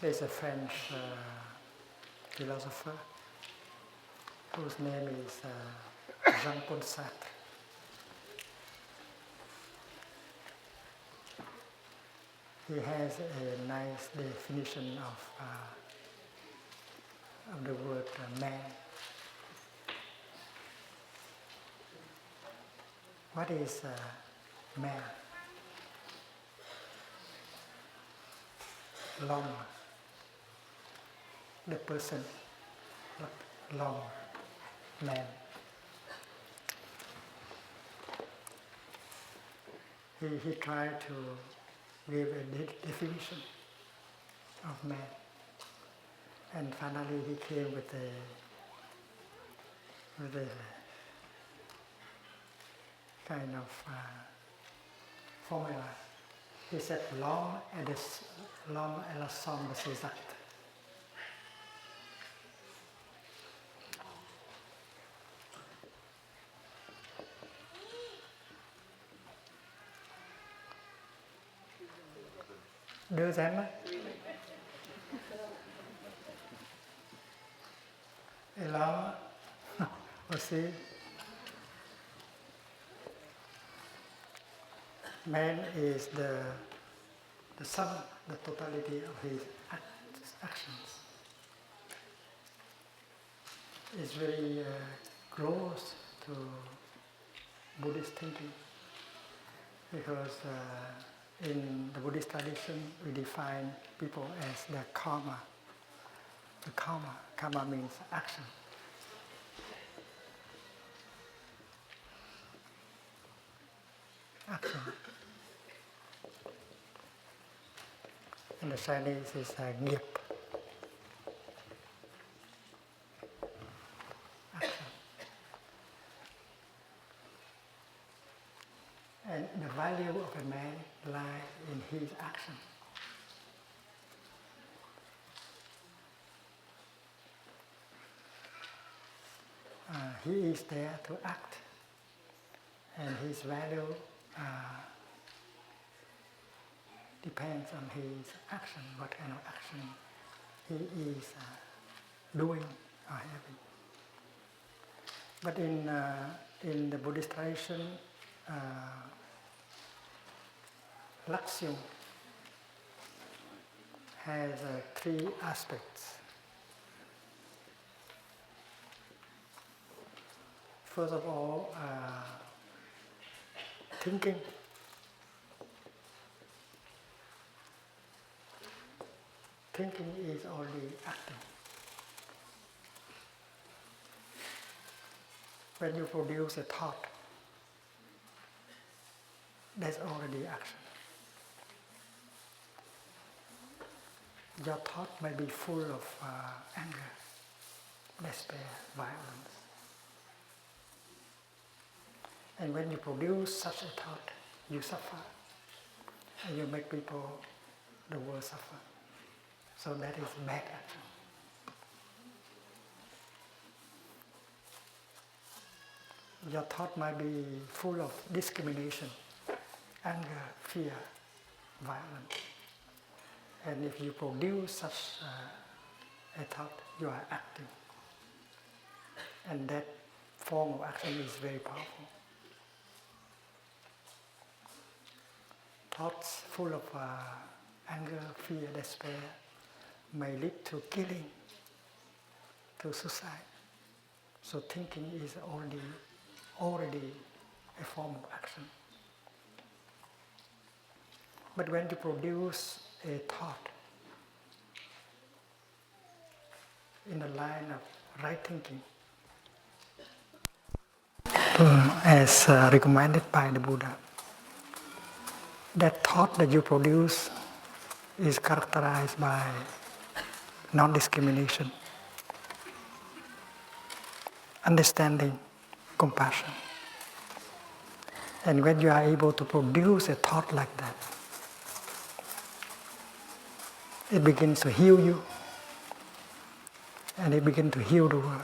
There's a French philosopher whose name is Jean-Paul Sartre. He has a nice definition of the word man. What is man? L'homme, the person, l'homme, man. He tried to give a definition of man, and finally he came with a kind of formula. He said, l'homme est la somme de ses actes. Đưa ra mắt. Et l'homme aussi, man is the sum, the totality of his actions. It's very close to Buddhist thinking, because in the Buddhist tradition we define people as the karma. The karma means action. Action. In the Chinese is nghiệp. Action. And the value of a man lies in his action. He is there to act, and his value depends on his action, what kind of action he is doing or having. But in the Buddhist tradition, Lakshya has three aspects. First of all, thinking. Thinking is already acting. When you produce a thought, that's already action. Your thought may be full of anger, despair, violence. And when you produce such a thought, you suffer. And you make people, the world, suffer. So that is bad action. Your thought might be full of discrimination, anger, fear, violence. And if you produce such a thought, you are acting. And that form of action is very powerful. Thoughts full of anger, fear, despair may lead to killing, to suicide. So thinking is already a form of action. But when you produce a thought in the line of right thinking, as recommended by the Buddha, that thought that you produce is characterized by non-discrimination, understanding, compassion. And when you are able to produce a thought like that, it begins to heal you, and it begins to heal the world.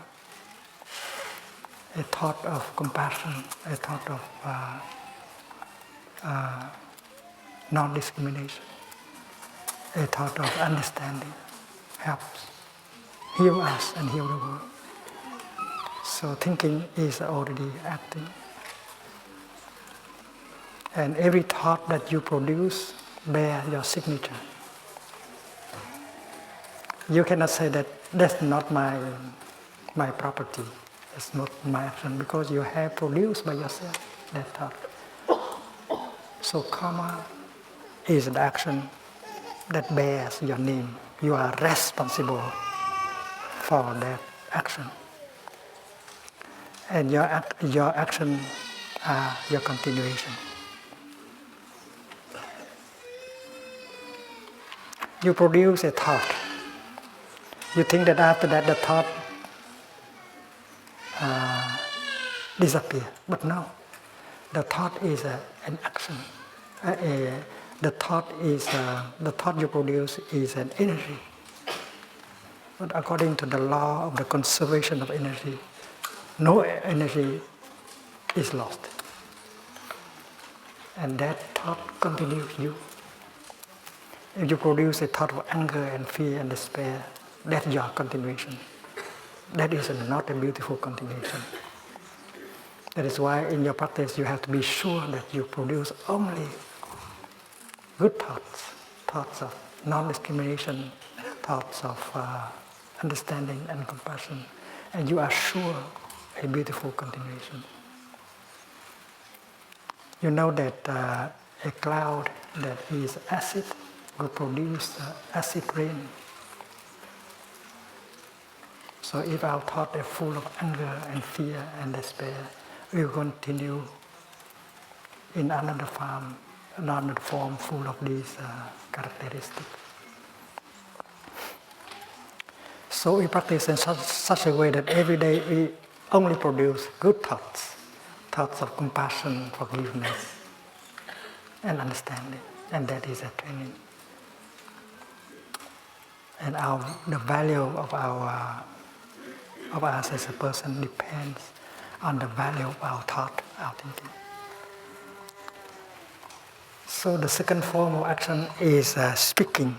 A thought of compassion, a thought of non-discrimination, a thought of understanding. helps heal us and heal the world. So thinking is already acting. And every thought that you produce bears your signature. You cannot say that that's not my property, it's not my action, because you have produced by yourself that thought. So karma is the action that bears your name. You are responsible for that action. And your action are your continuation. You produce a thought. You think that after that the thought disappears. But no, the thought is an action. The thought you produce is an energy. But according to the law of the conservation of energy, no energy is lost. And that thought continues you. If you produce a thought of anger and fear and despair, that's your continuation. That is not a beautiful continuation. That is why in your practice you have to be sure that you produce only good thoughts, thoughts of non-discrimination, thoughts of understanding and compassion, and you are sure a beautiful continuation. You know that a cloud that is acid will produce acid rain. So if our thoughts are full of anger and fear and despair, we will continue in another form full of these characteristics. So we practice in such a way that every day we only produce good thoughts, thoughts of compassion, forgiveness, and understanding, and that is a training. And the value of us as a person depends on the value of our thought, our thinking. So the second form of action is speaking.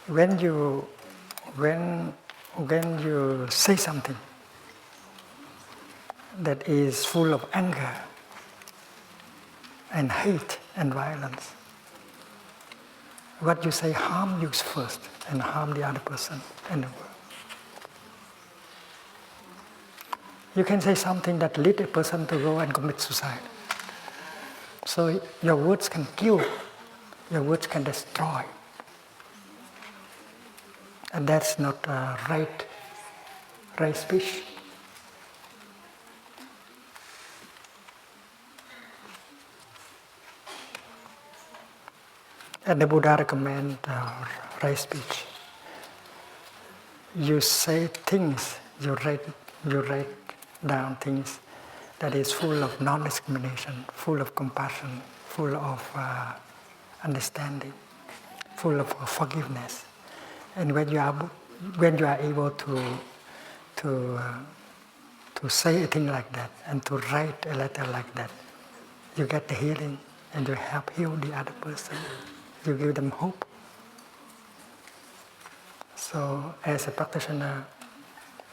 When you say something that is full of anger and hate and violence, what you say harm you first and harm the other person and the world. You can say something that leads a person to go and commit suicide. So your words can kill, your words can destroy. And that's not right speech. And the Buddha recommends right speech. You say things, you write down things that is full of non-discrimination, full of compassion, full of understanding, full of forgiveness. And when you are able to say a thing like that and to write a letter like that, you get the healing and you help heal the other person. You give them hope. So as a practitioner,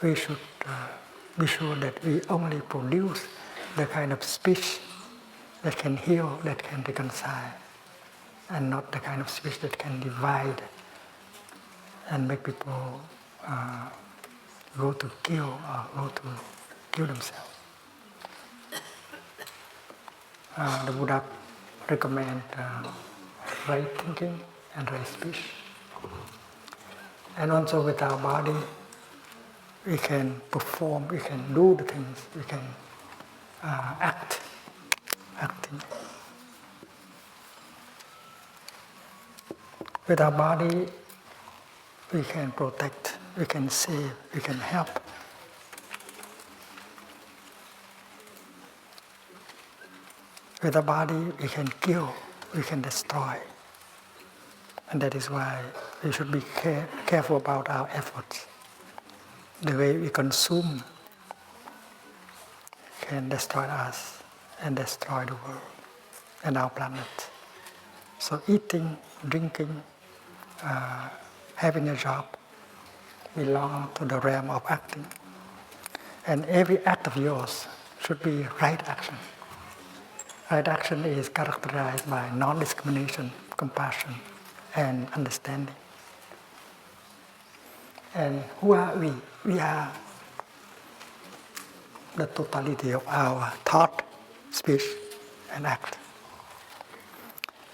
we should be sure that we only produce the kind of speech that can heal, that can reconcile, and not the kind of speech that can divide and make people go to kill or go to kill themselves. The Buddha recommends right thinking and right speech. And also with our body, we can perform, we can do the things, we can acting. With our body, we can protect, we can save, we can help. With our body, we can kill, we can destroy. And that is why we should be careful about our efforts. The way we consume can destroy us, and destroy the world and our planet. So eating, drinking, having a job belong to the realm of acting. And every act of yours should be right action. Right action is characterized by non-discrimination, compassion, and understanding. And who are we? We are the totality of our thought, speech, and act.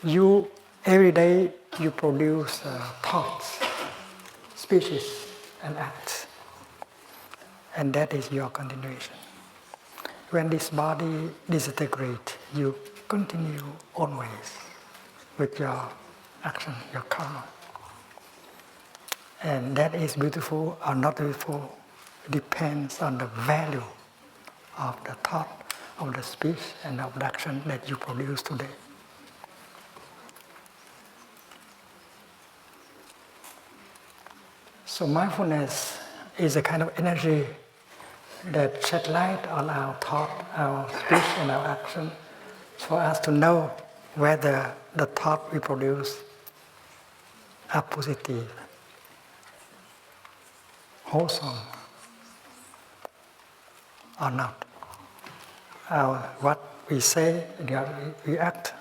You, every day, you produce thoughts, speeches, and acts. And that is your continuation. When this body disintegrates, you continue always with your action, your karma. And that is beautiful or not beautiful depends on the value of the thought, of the speech, and of the action that you produce today. So mindfulness is a kind of energy that shed light on our thought, our speech, and our action for us to know whether the thought we produce are positive, wholesome, or not. What we say, we act,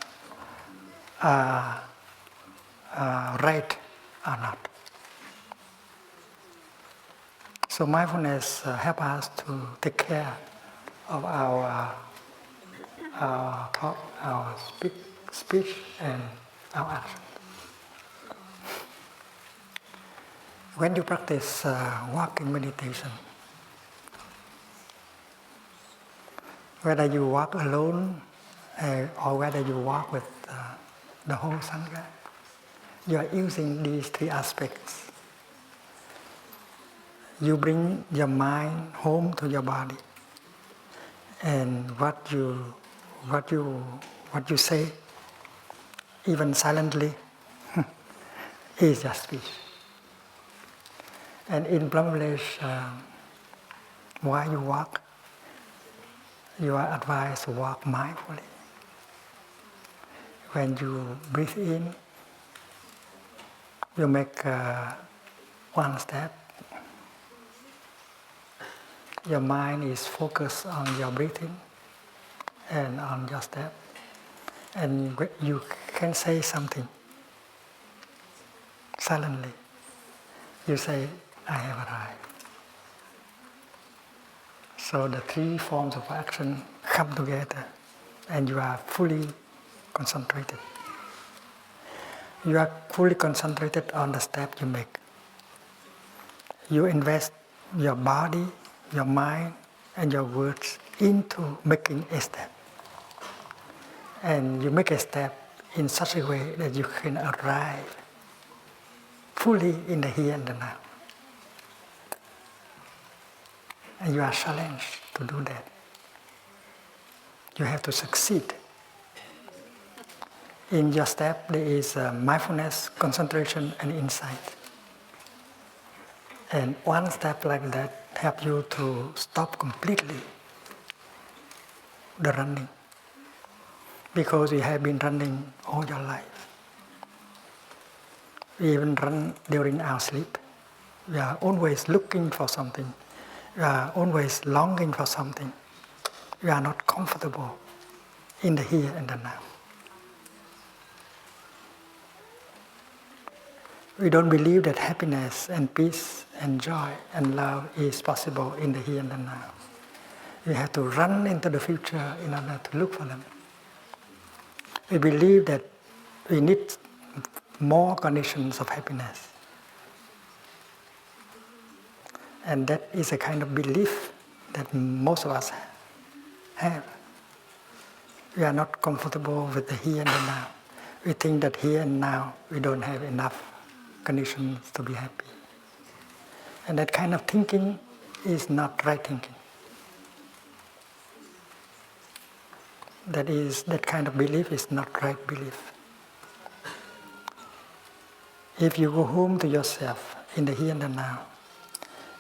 are right or not. So mindfulness helps us to take care of our thought, our speech, and our action. When you practice walking meditation, whether you walk alone or whether you walk with the whole Sangha, you are using these three aspects. You bring your mind home to your body, and what you say, even silently, is your speech. And in Plum village, while you walk, you are advised to walk mindfully. When you breathe in, you make one step. Your mind is focused on your breathing and on your step. And you can say something silently. You say, I have arrived. So the three forms of action come together and you are fully concentrated. You are fully concentrated on the step you make. You invest your body, your mind, and your words into making a step. And you make a step in such a way that you can arrive fully in the here and the now. And you are challenged to do that. You have to succeed. In your step, there is mindfulness, concentration, and insight. And one step like that helps you to stop completely the running. Because you have been running all your life. We even run during our sleep. We are always looking for something. We are always longing for something. We are not comfortable in the here and the now. We don't believe that happiness and peace and joy and love is possible in the here and the now. We have to run into the future in order to look for them. We believe that we need more conditions of happiness. And that is a kind of belief that most of us have. We are not comfortable with the here and the now. We think that here and now we don't have enough conditions to be happy. And that kind of thinking is not right thinking. That kind of belief is not right belief. If you go home to yourself in the here and the now,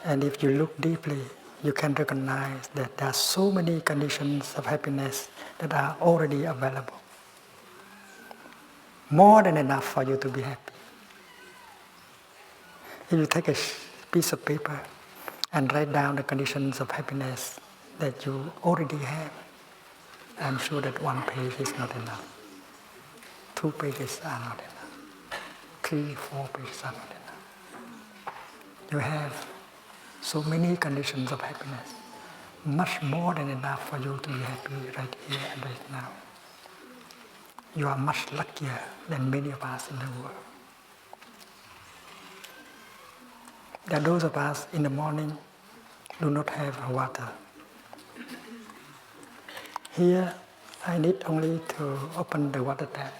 and if you look deeply, you can recognize that there are so many conditions of happiness that are already available. More than enough for you to be happy. If you take a piece of paper and write down the conditions of happiness that you already have, I'm sure that 1 page is not enough. 2 pages are not enough. 3, 4 pages are not enough. You have so many conditions of happiness, much more than enough for you to be happy right here and right now. You are much luckier than many of us in the world. There are those of us in the morning do not have water. Here, I need only to open the water tap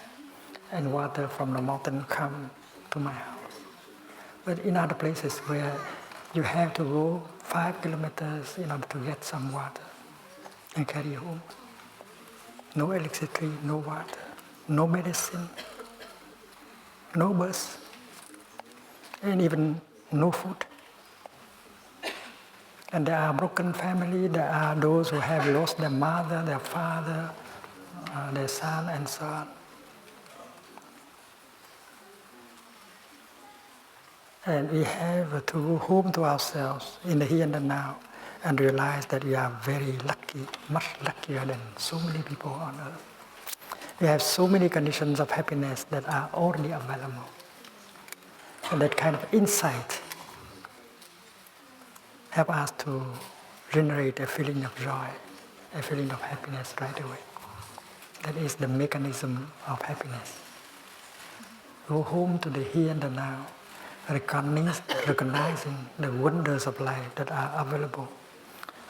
and water from the mountain come to my house. But in other places where you have to go 5 kilometers in order to get some water and carry home. No electricity, no water, no medicine, no bus, and even no food. And there are broken families, there are those who have lost their mother, their father, their son, and so on. And we have to go home to ourselves in the here and the now and realize that we are very lucky, much luckier than so many people on earth. We have so many conditions of happiness that are already available. And that kind of insight help us to generate a feeling of joy, a feeling of happiness right away. That is the mechanism of happiness. Go home to the here and the now, recognizing the wonders of life that are available,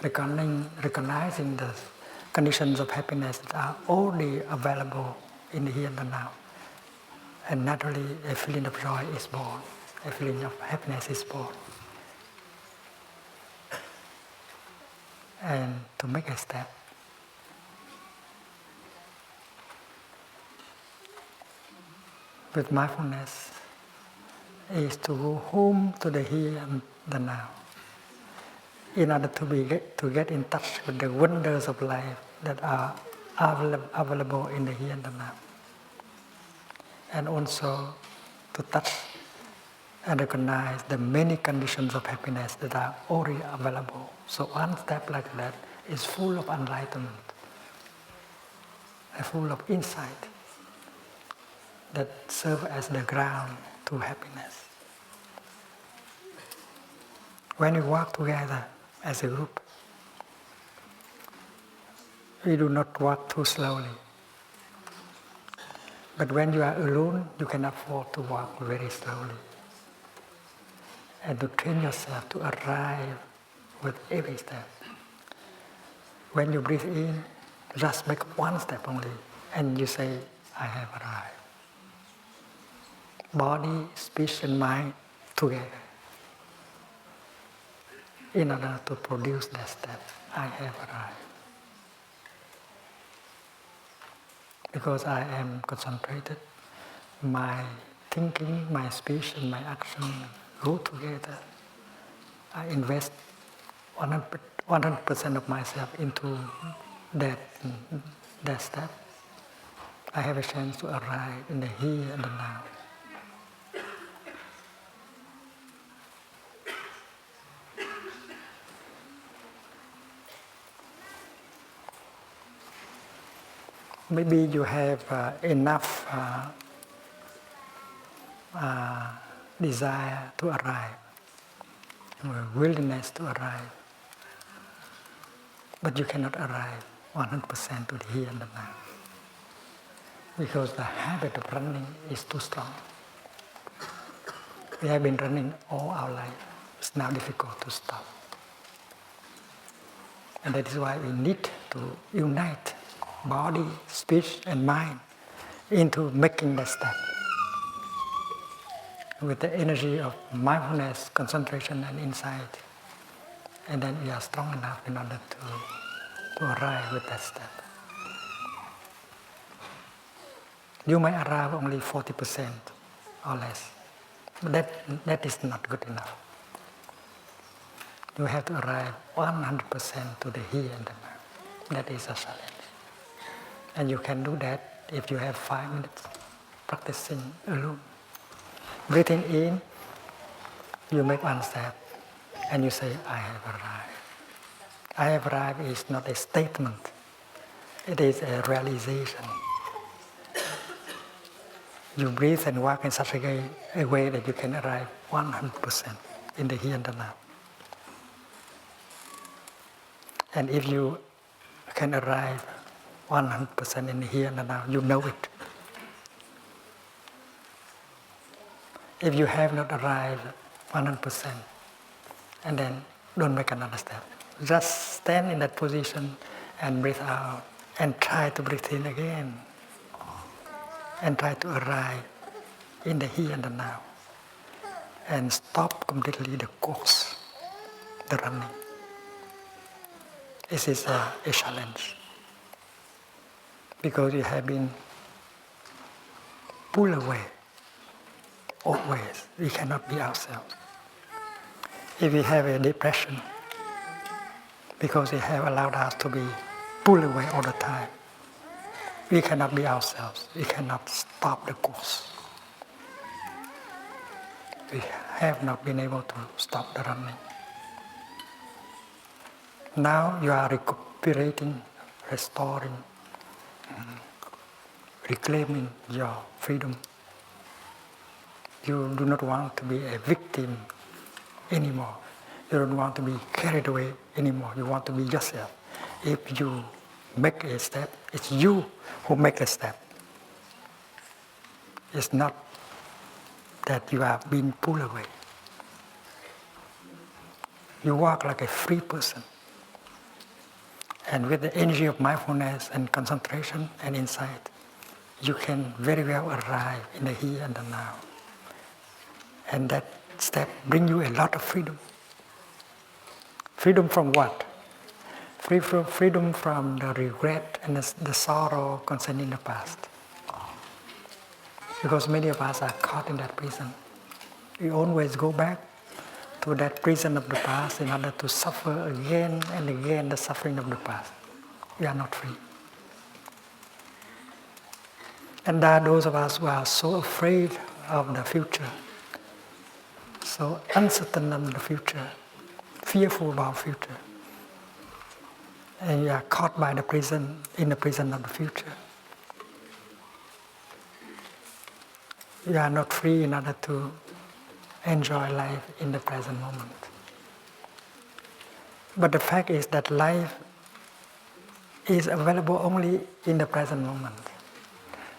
recognizing the conditions of happiness that are already available in the here and the now. And naturally, a feeling of joy is born, a feeling of happiness is born. And to make a step, with mindfulness, is to go home to the here and the now, in order to get in touch with the wonders of life that are available in the here and the now, and also to touch and recognize the many conditions of happiness that are already available. So one step like that is full of enlightenment, and full of insight that serve as the ground to happiness. When we walk together as a group, we do not walk too slowly. But when you are alone, you can afford to walk very slowly. And to train yourself to arrive with every step. When you breathe in, just make one step only, and you say, I have arrived. Body, speech, and mind together. In order to produce that step, I have arrived. Because I am concentrated, my thinking, my speech, and my action go together. I invest 100% of myself into that step. I have a chance to arrive in the here and the now. Maybe you have enough desire to arrive, or willingness to arrive, but you cannot arrive 100% to the here and the now, because the habit of running is too strong. We have been running all our life. It's now difficult to stop. And that is why we need to unite body, speech, and mind into making that step with the energy of mindfulness, concentration, and insight. And then we are strong enough in order to arrive with that step. You may arrive only 40% or less, but that is not good enough. You have to arrive 100% to the here and the now. That is a challenge. And you can do that if you have 5 minutes practicing alone. Breathing in, you make 1 step and you say, I have arrived. I have arrived is not a statement, it is a realization. You breathe and walk in such a way that you can arrive 100% in the here and the now. And if you can arrive 100% in the here and the now, you know it. If you have not arrived 100%, and then don't make another step. Just stand in that position and breathe out, and try to breathe in again. And try to arrive in the here and the now. And stop completely the course, the running. This is a challenge. Because you have been pulled away, always. We cannot be ourselves. If we have a depression, because we have allowed us to be pulled away all the time, we cannot be ourselves. We cannot stop the course. We have not been able to stop the running. Now you are recuperating, restoring, reclaiming your freedom. You do not want to be a victim anymore. You don't want to be carried away anymore. You want to be yourself. If you make a step, it's you who make a step. It's not that you are being pulled away. You walk like a free person. And with the energy of mindfulness and concentration and insight, you can very well arrive in the here and the now. And that step brings you a lot of freedom. Freedom from what? Freedom from the regret and the sorrow concerning the past. Because many of us are caught in that prison. We always go back to that prison of the past in order to suffer again and again the suffering of the past. We are not free. And there are those of us who are so afraid of the future, so uncertain of the future, fearful about the future. And you are caught by the prison, in the prison of the future. You are not free in order to enjoy life in the present moment. But the fact is that life is available only in the present moment.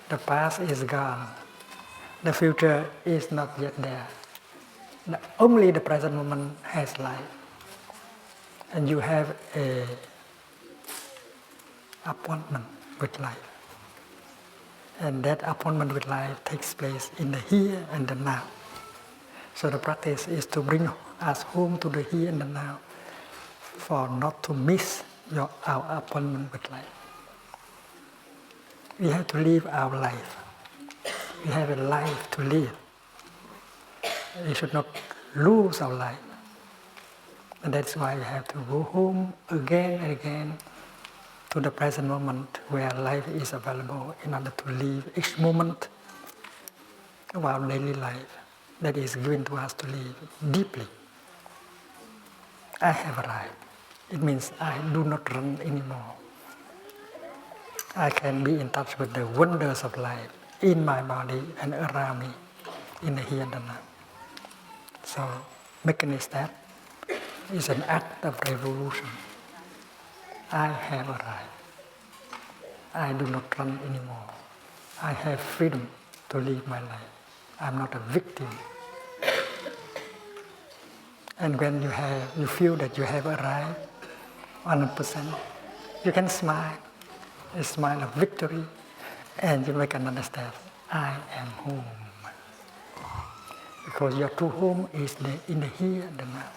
The past is gone. The future is not yet there. Only the present moment has life. And you have an appointment with life. And that appointment with life takes place in the here and the now. So the practice is to bring us home to the here and the now, for not to miss our appointment with life. We have to live our life. We have a life to live. We should not lose our life. And that's why we have to go home again and again to the present moment where life is available in order to live each moment of our daily life that is given to us to live deeply. I have arrived. It means I do not run anymore. I can be in touch with the wonders of life in my body and around me, in the here and the now. So making a step is an act of revolution. I have arrived. I do not run anymore. I have freedom to live my life. I'm not a victim. And when you feel that you have arrived 100%, you can smile, a smile of victory, and you make another step. I am home. Because your true home is in the here and the now,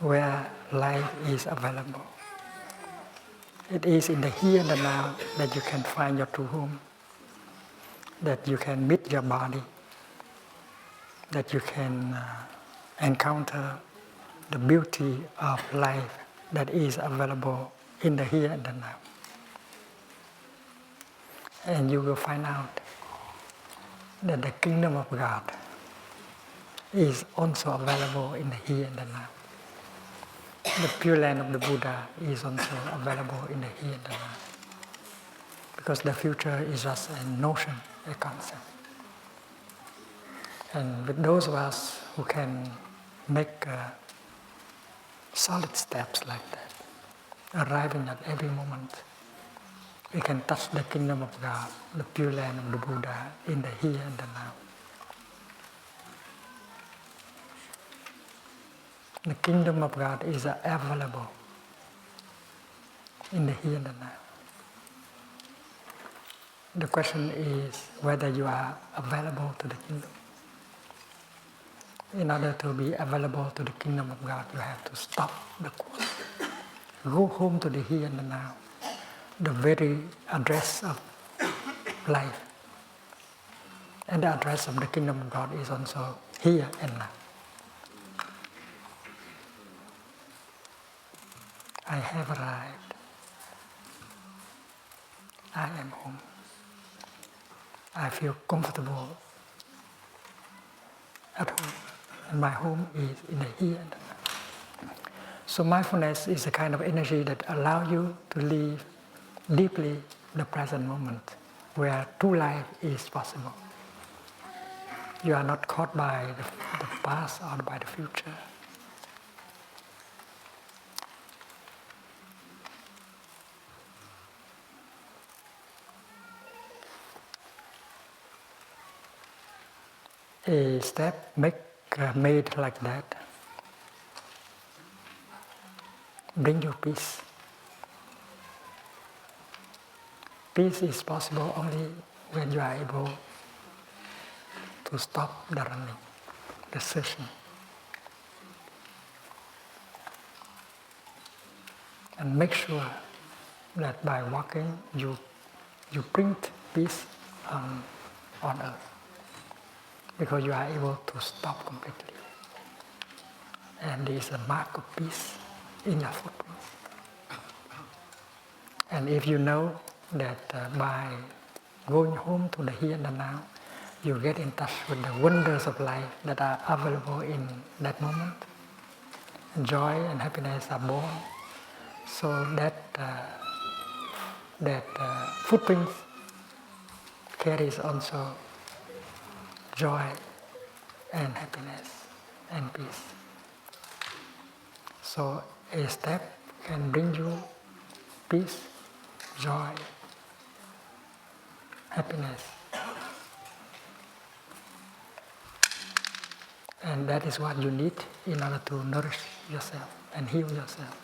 where life is available. It is in the here and the now that you can find your true home, that you can meet your body, that you can encounter the beauty of life that is available in the here and the now. And you will find out that the kingdom of God is also available in the here and the now. The Pure Land of the Buddha is also available in the here and the now. Because the future is just a notion, a concept. And with those of us who can make solid steps like that, arriving at every moment, we can touch the kingdom of God, the Pure Land of the Buddha in the here and the now. The kingdom of God is available in the here and the now. The question is whether you are available to the kingdom. In order to be available to the kingdom of God, you have to stop the course. Go home to the here and the now, the very address of life. And the address of the kingdom of God is also here and now. I have arrived. I am home. I feel comfortable at home. And my home is in the here and the now. So mindfulness is a kind of energy that allows you to live deeply the present moment, where true life is possible. You are not caught by the past or by the future. A step made like that bring you peace. Peace is possible only when you are able to stop the running, the searching. And make sure that by walking you bring peace on earth. Because you are able to stop completely. And there is a mark of peace in your footprint. And if you know that by going home to the here and the now, you get in touch with the wonders of life that are available in that moment, joy and happiness are born, so that footprint carries also joy and happiness and peace. So a step can bring you peace, joy, happiness. And that is what you need in order to nourish yourself and heal yourself.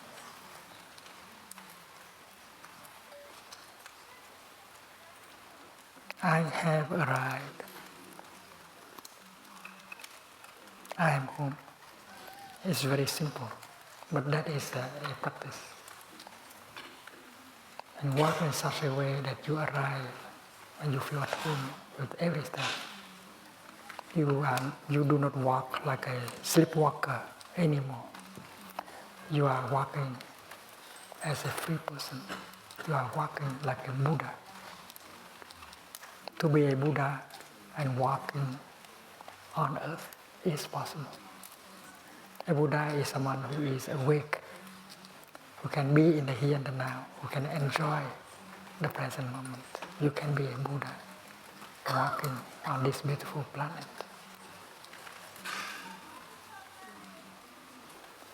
I have arrived. I am home. It's very simple, but that is a practice. And walk in such a way that you arrive and you feel at home with every step. You do not walk like a sleepwalker anymore. You are walking as a free person. You are walking like a Buddha. To be a Buddha and walking on earth is possible. A Buddha is someone who is awake, who can be in the here and the now, who can enjoy the present moment. You can be a Buddha walking on this beautiful planet.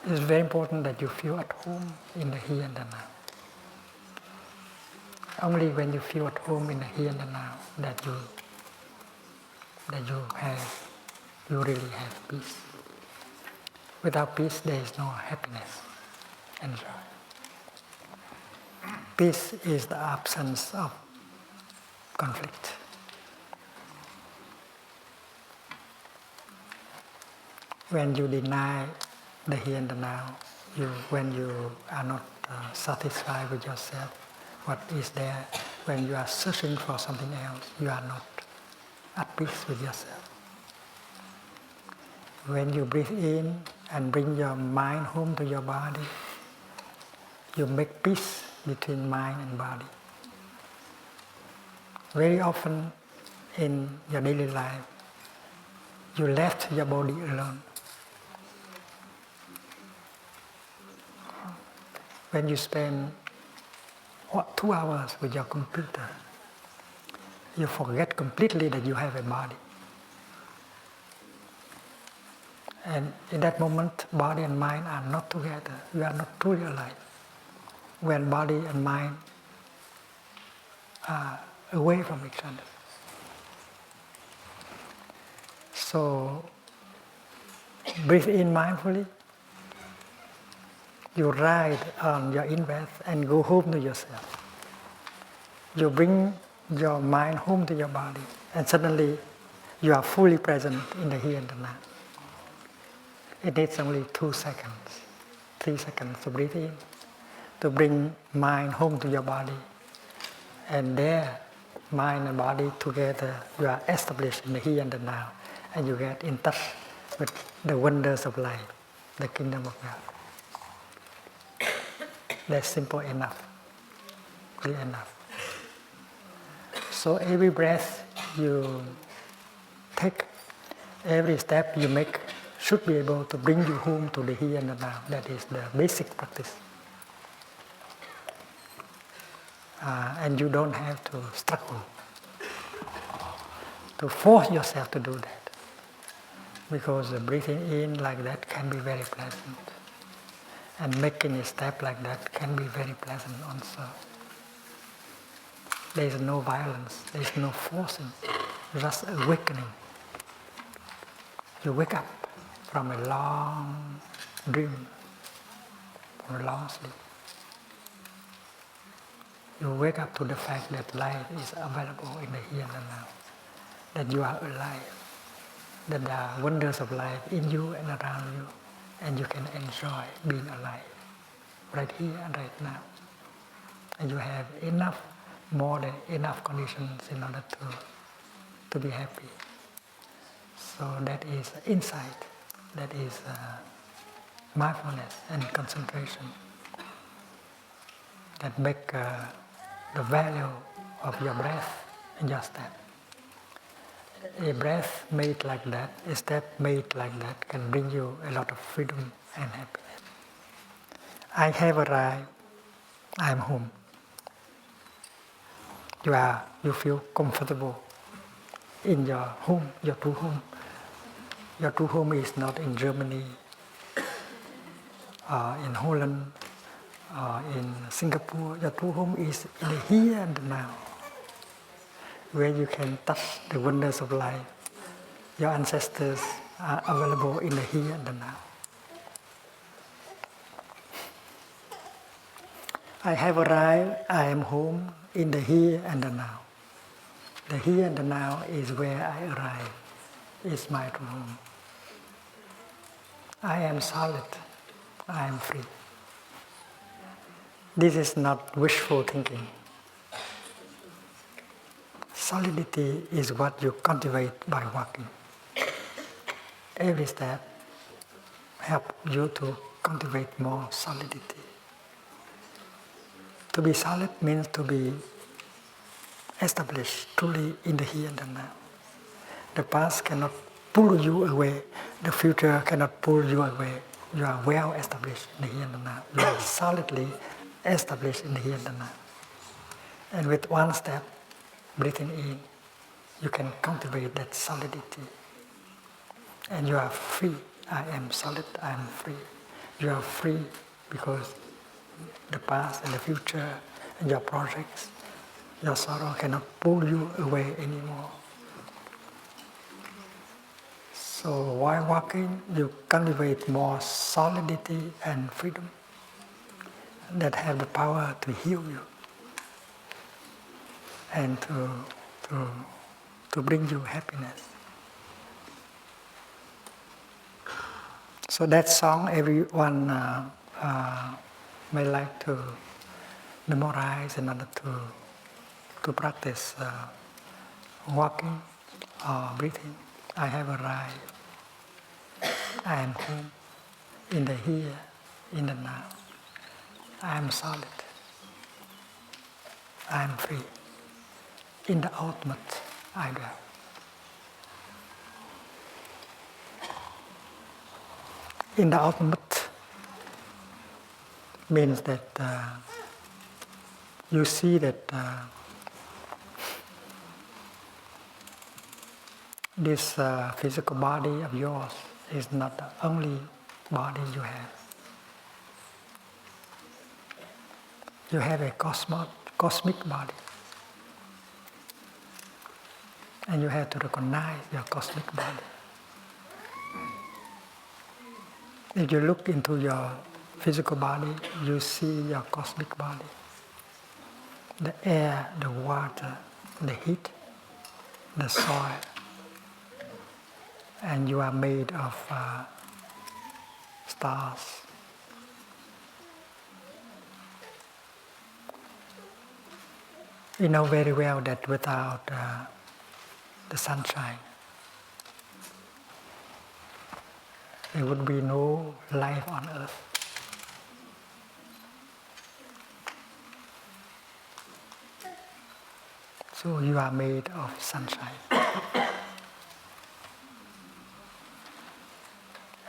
It's very important that you feel at home in the here and the now. Only when you feel at home in the here and the now that you really have peace. Without peace, there is no happiness and joy. Peace is the absence of conflict. When you deny the here and the now, when you are not satisfied with yourself, what is there, when you are searching for something else, you are not at peace with yourself. When you breathe in and bring your mind home to your body, you make peace between mind and body. Very often in your daily life, you left your body alone. When you spend 2 hours with your computer, you forget completely that you have a body. And in that moment, body and mind are not together. You are not truly alive. When body and mind are away from each other. So, breathe in mindfully. You ride on your in-breath and go home to yourself. You bring your mind home to your body, and suddenly you are fully present in the here and the now. It needs only 2 seconds, 3 seconds to breathe in, to bring mind home to your body. And there, mind and body together, you are established in the here and the now, and you get in touch with the wonders of life, the kingdom of God. That's simple enough, clear enough. So every breath you take, every step you make should be able to bring you home to the here and the now. That is the basic practice. And you don't have to struggle to force yourself to do that. Because breathing in like that can be very pleasant. And making a step like that can be very pleasant also. There is no violence, there is no forcing, just awakening. You wake up from a long dream, from a long sleep. You wake up to the fact that life is available in the here and now, that you are alive, that there are wonders of life in you and around you, and you can enjoy being alive right here and right now. And you have enough, more than enough conditions in order to be happy. So that is insight, that is mindfulness and concentration that make the value of your breath and your step. A breath made like that, a step made like that can bring you a lot of freedom and happiness. I have arrived, I am home. You feel comfortable in your home, your true home. Your true home is not in Germany, in Holland, in Singapore. Your true home is in the here and now, where you can touch the wonders of life. Your ancestors are available in the here and the now. I have arrived, I am home in the here and the now. The here and the now is where I arrive. It's my true home. I am solid, I am free. This is not wishful thinking. Solidity is what you cultivate by walking. Every step helps you to cultivate more solidity. To be solid means to be established truly in the here and the now. The past cannot pull you away. The future cannot pull you away. You are well established in the here and the now. You are solidly established in the here and the now. And with one step, breathing in, you can cultivate that solidity. And you are free. I am solid, I am free. You are free because the past and the future and your projects, your sorrow cannot pull you away anymore. So while walking, you cultivate more solidity and freedom that have the power to heal you and to bring you happiness. So that song everyone may like to memorize in order to practice walking or breathing. I have arrived. I am home in the here, in the now. I am solid. I am free. in the ultimate I dwell. In the ultimate means that you see that this physical body of yours is not the only body you have. You have a cosmic body. And you have to recognize your cosmic body. If you look into your physical body, you see your cosmic body. The air, the water, the heat, the soil. And you are made of stars. You know very well that without the sunshine, there would be no life on earth. So you are made of sunshine.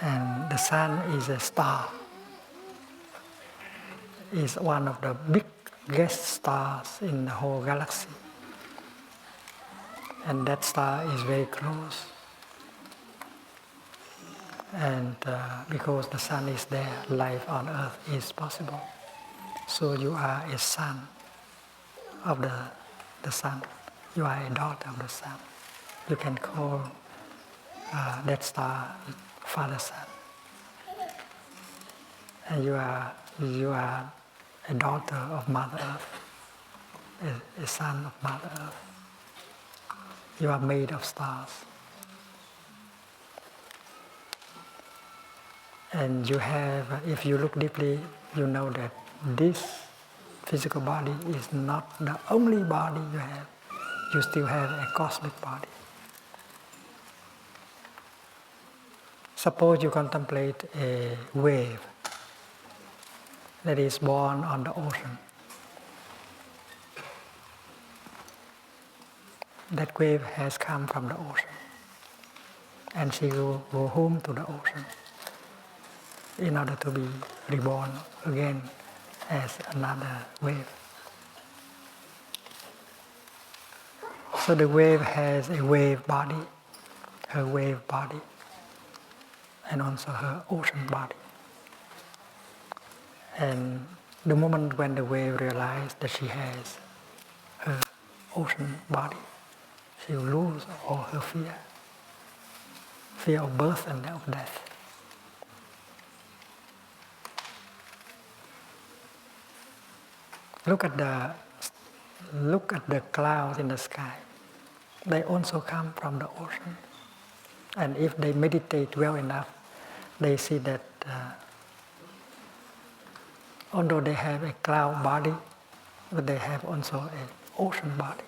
And the sun is a star. It's one of the biggest stars in the whole galaxy. And that star is very close. And because the sun is there, life on earth is possible. So you are a son of the sun. You are a daughter of the sun. You can call that star Father Sun. And you are a daughter of Mother Earth, a son of Mother Earth. You are made of stars. And you have, if you look deeply, you know that this physical body is not the only body you have. You still have a cosmic body. Suppose you contemplate a wave that is born on the ocean. That wave has come from the ocean. And she will go home to the ocean in order to be reborn again as another wave. So the wave has a wave body, her wave body, and also her ocean body. And the moment when the wave realizes that she has her ocean body, she will lose all her fear of birth and of death. Look at the clouds in the sky. They also come from the ocean. And if they meditate well enough, they see that although they have a cloud body, but they have also an ocean body.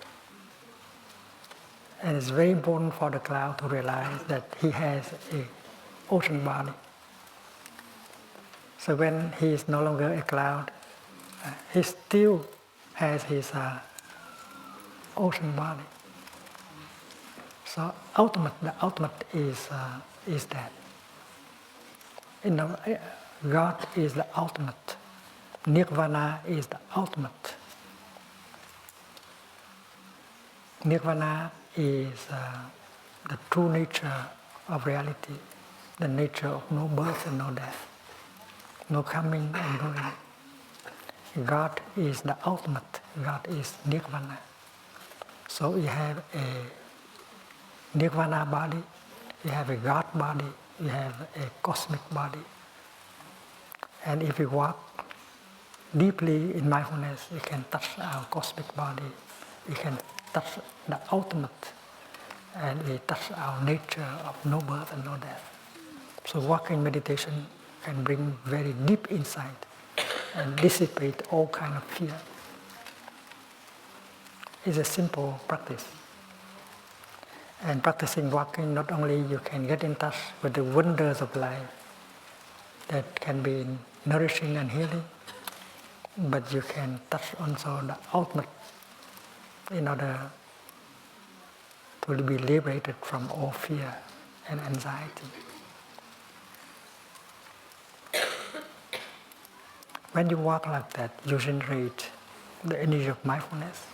And it's very important for the cloud to realize that he has an ocean body. So when he is no longer a cloud, he still has his ocean body. So the ultimate is that. God is the ultimate. Nirvana is the ultimate. Nirvana is the true nature of reality, the nature of no birth and no death, no coming and going. God is the ultimate. God is Nirvana. So you have a Nirvana body, you have a God body, you have a cosmic body. And if you walk deeply in mindfulness, you can touch our cosmic body, you can touch the ultimate, and we touch our nature of no birth and no death. So walking meditation can bring very deep insight and dissipate all kind of fear. It's a simple practice. And practicing walking, not only you can get in touch with the wonders of life that can be nourishing and healing, but you can touch also the ultimate in order to be liberated from all fear and anxiety. When you walk like that, you generate the energy of mindfulness.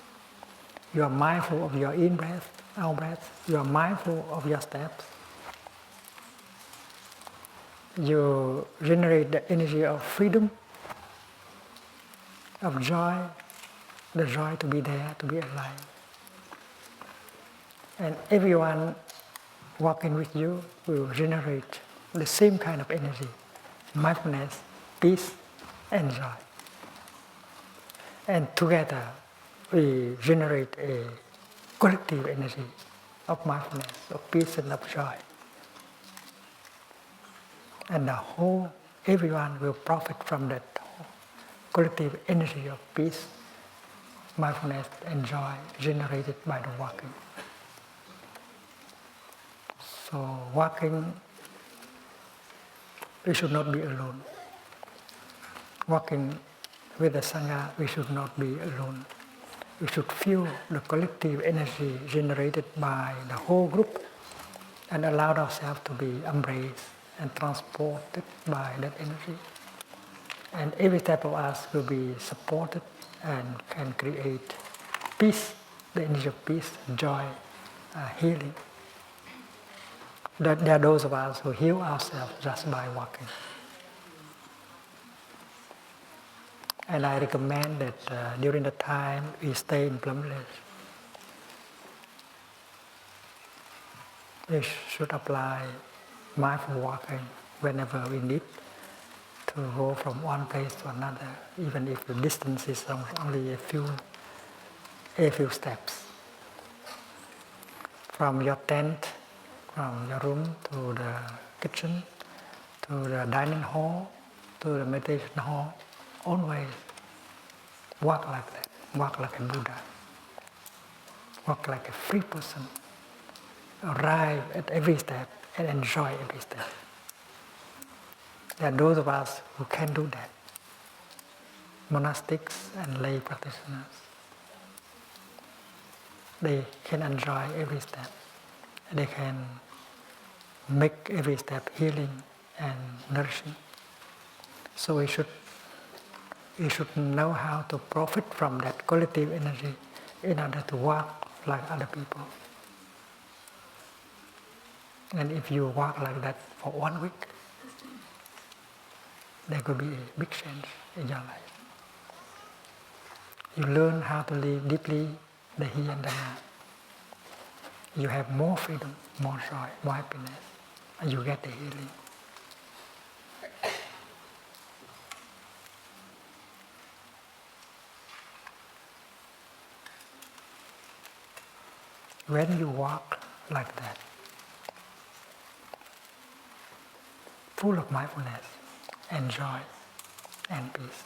You are mindful of your in-breath, out-breath. You are mindful of your steps. You generate the energy of freedom, of joy, the joy to be there, to be alive. And everyone walking with you will generate the same kind of energy, mindfulness, peace, and joy. And together we generate a collective energy of mindfulness, of peace and of joy. And everyone will profit from that collective energy of peace, mindfulness and joy generated by the walking. So walking, we should not be alone. Walking with the Sangha, we should not be alone. We should feel the collective energy generated by the whole group and allow ourselves to be embraced and transported by that energy. And every step of us will be supported and can create peace, the energy of peace, joy, healing. There are those of us who heal ourselves just by walking. And I recommend that during the time we stay in Plum, we should apply mindful walking whenever we need to go from one place to another, even if the distance is only a few steps. From your tent, from your room to the kitchen, to the dining hall, to the meditation hall, always walk like that, walk like a Buddha, walk like a free person, arrive at every step and enjoy every step. There are those of us who can do that, monastics and lay practitioners. They can enjoy every step. They can make every step healing and nourishing. So we should know how to profit from that collective energy in order to walk like other people. And if you walk like that for 1 week, there could be a big change in your life. You learn how to live deeply the here and the now. You have more freedom, more joy, more happiness, and you get the healing. When you walk like that, full of mindfulness and joy and peace,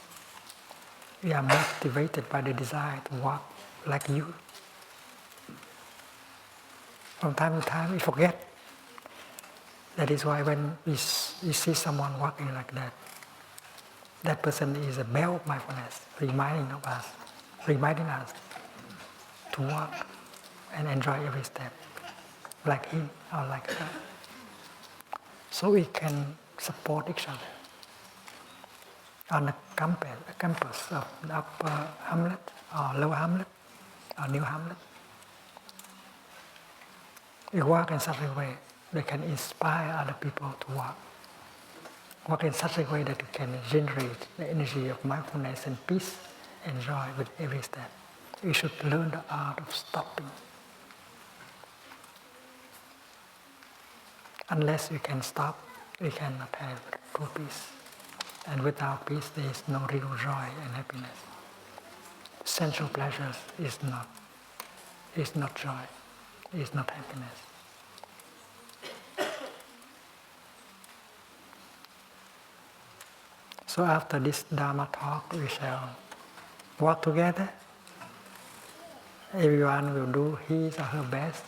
we are motivated by the desire to walk like you. From time to time we forget. That is why when we see someone walking like that, that person is a bell of mindfulness, reminding us to walk and enjoy every step, like him or like her. So we can support each other. On the campus of the upper hamlet or lower hamlet or new hamlet, we walk in such a way that can inspire other people to walk. Walk in such a way that you can generate the energy of mindfulness and peace and joy with every step. We should learn the art of stopping. Unless we can stop, we cannot have true peace. And without peace, there is no real joy and happiness. Sensual pleasures is not joy, is not happiness. So after this Dharma talk, we shall walk together. Everyone will do his or her best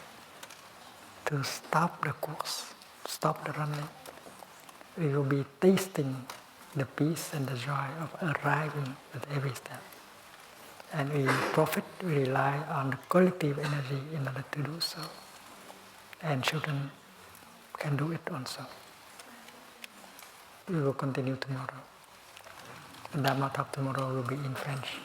to stop the course, stop the running. We will be tasting the peace and the joy of arriving at every step. And we rely on the collective energy in order to do so. and children can do it also. We will continue tomorrow. The Dharma talk tomorrow will be in French.